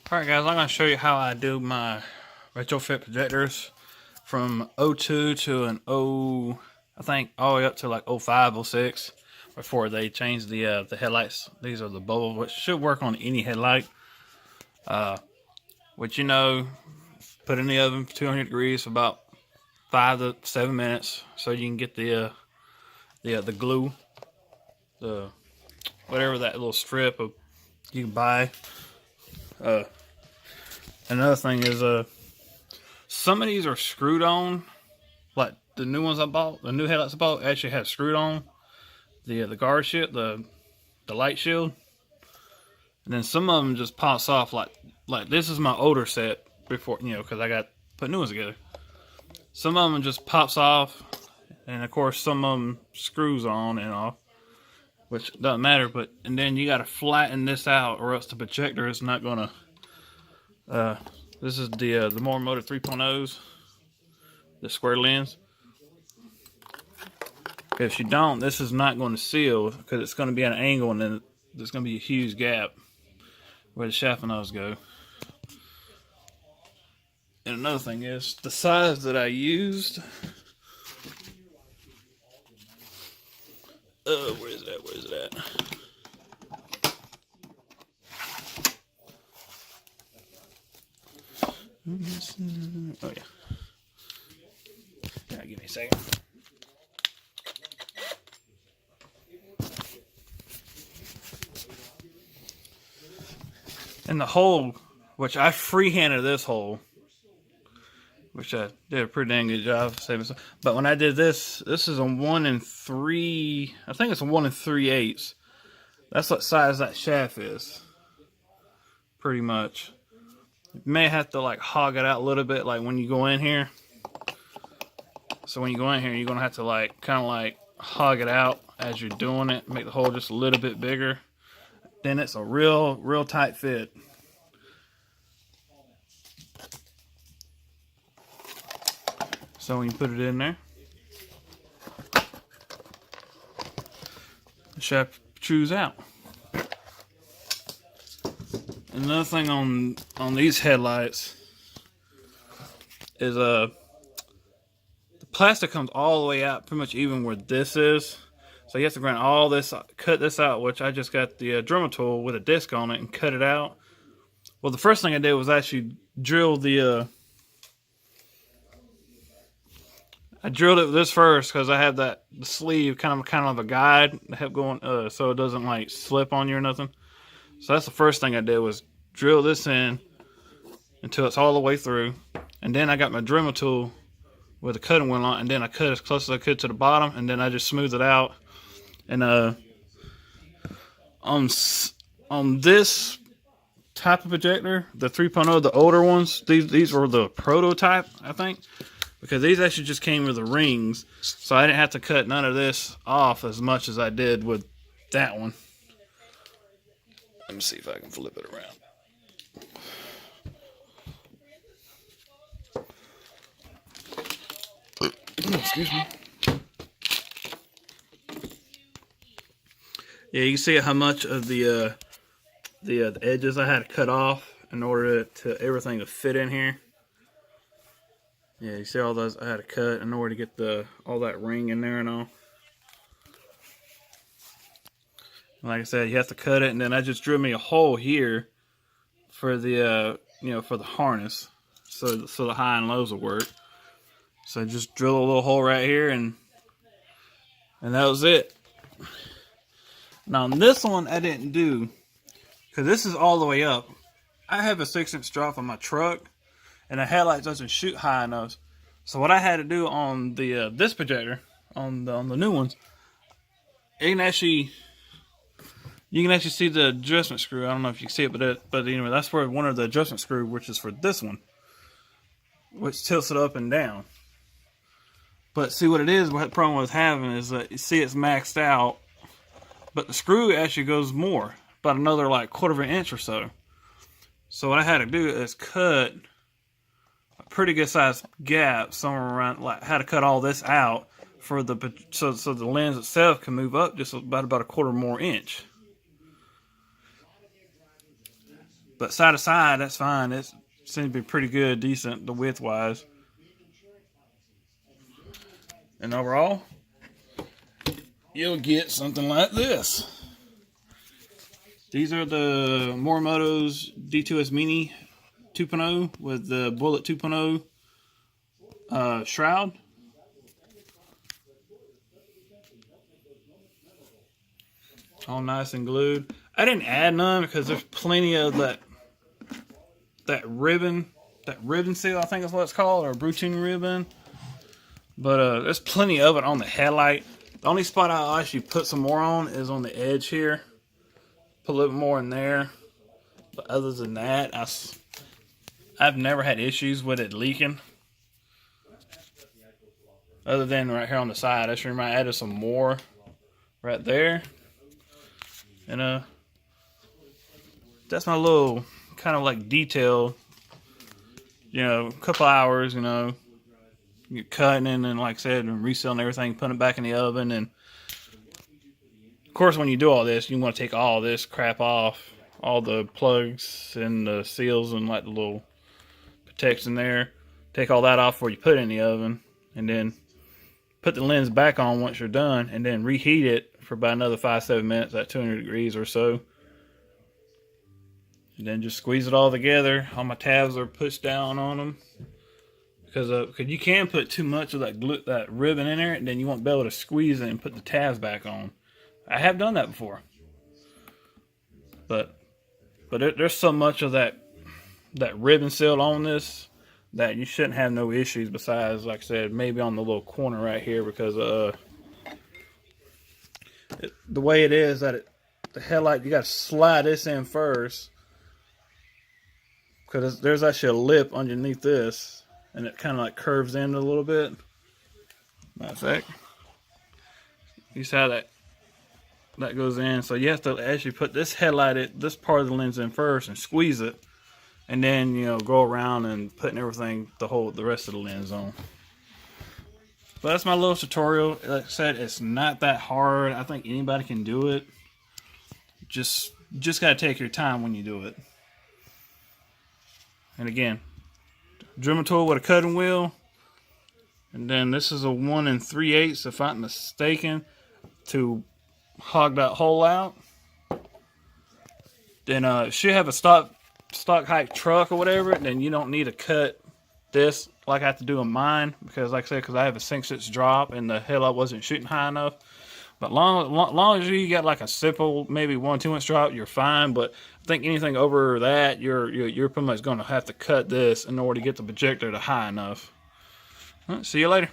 Alright guys, I'm going to show you how I do my retrofit projectors from '02 to an I think all the way up to like '05, '06 before they changed the headlights. These are the bulbs, which should work on any headlight. Which put in the oven for 200 degrees for about 5 to 7 minutes so you can get the glue, the whatever that little strip of you can buy. Another thing is some of these are screwed on, like the new ones I bought, the new headlights I bought actually have screwed on the guard shield, the light shield, and then some of them just pops off. Like this is my older set before, because I got put new ones together. Some of them just pops off, and of course some of them screws on and off, which doesn't matter. And then you got to flatten this out, or else the projector is not gonna. This is the morimoto 3.0s, the square lens. If you don't, this is not going to seal because it's going to be at an angle, and then there's going to be a huge gap where the shaft and nose go. And another thing is the size that I used. Where is that? Where is it at? Oh yeah. Yeah, give me a second. And the hole, which I freehanded this hole, which I did a pretty dang good job saving stuff. But when I did this, this is a 1 3. I think it's a 1 3/8. That's what size that shaft is, pretty much. You may have to like hog it out a little bit, like when you go in here. So when you go in here, you're gonna have to like kind of like hog it out as you're doing it, make the hole just a little bit bigger. Then it's a real tight fit. So when you put it in there, the shaft chews out. Another thing on these headlights is the plastic comes all the way out, pretty much even where this is. So you have to grind all this, cut this out, which I just got the Dremel tool with a disc on it and cut it out. Well, the first thing I did was actually drill I drilled it with this first because I have the sleeve kind of a guide to help going so it doesn't like slip on you or nothing. So that's the first thing I did, was drill this in until it's all the way through. And then I got my Dremel tool with a cutting wheel on, and then I cut as close as I could to the bottom, and then I just smoothed it out. And on this type of projector, the 3.0, the older ones, these were the prototype, I think, because these actually just came with the rings, so I didn't have to cut none of this off as much as I did with that one. Let me see if I can flip it around. Excuse me. Yeah, you can see how much of the edges I had to cut off in order to everything to fit in here. Yeah, you see all those I had to cut in order to get all that ring in there and all. Like I said, you have to cut it, and then I just drew me a hole here for the for the harness, so the high and lows will work. So just drill a little hole right here, and that was it. Now on this one I didn't do, because this is all the way up. I have a 6-inch drop on my truck, and the headlight doesn't shoot high enough. So what I had to do on the this projector, on the new ones, you can actually see the adjustment screw. I don't know if you can see it, but anyway, that's for one of the adjustment screw, which is for this one, which tilts it up and down. But see what it is, what the problem with having is that you see it's maxed out, but the screw actually goes more, about another like 1/4 inch or so. So what I had to do is cut a pretty good sized gap somewhere around, like how to cut all this out for so the lens itself can move up just about a 1/4 more inch. But side to side, that's fine. It seems to be pretty good, decent, the width wise. And overall, you'll get something like this. These are the Morimoto's D2S Mini 2.0 with the Bullet 2.0 shroud. All nice and glued. I didn't add none because there's plenty of that ribbon seal, I think is what it's called, or Brutung ribbon. But there's plenty of it on the headlight. The only spot I'll actually put some more on is on the edge here. Put a little more in there. But other than that, I've never had issues with it leaking. Other than right here on the side. I sure might add some more right there. And that's my little kind of like detail. You know, a couple hours, you know, you're cutting and like I said, and resealing everything, putting it back in the oven. And of course, when you do all this, you want to take all this crap off, all the plugs and the seals and like the little protection there. Take all that off before you put it in the oven, and then put the lens back on once you're done, and then reheat it for about another 5-7 minutes at 200 degrees or so. And then just squeeze it all together. All my tabs are pushed down on them. Because you can put too much of that ribbon in there, and then you won't be able to squeeze it and put the tabs back on. I have done that before. But there's so much of that ribbon seal on this that you shouldn't have no issues besides, like I said, maybe on the little corner right here, because the way it is that the headlight, you got to slide this in first, because there's actually a lip underneath this, and it kind of like curves in a little bit. Matter of fact, you see how that goes in. So you have to actually put this headlight, this part of the lens in first, and squeeze it, and then, you know, go around and putting everything, the rest of the lens on. But that's my little tutorial. Like I said, it's not that hard. I think anybody can do it. Just gotta take your time when you do it. And again, Dremel tool with a cutting wheel, and then this is a 1 3/8, if I'm not mistaken, to hog that hole out. Then if you have a stock height truck or whatever, then you don't need to cut this like I have to do in mine, because like I said, because I have a 6-inch drop and the headlight wasn't shooting high enough. But long as you got like a simple, maybe 1-2 inch drop, you're fine. But I think anything over that, you're pretty much going to have to cut this in order to get the projector to high enough. All right, see you later.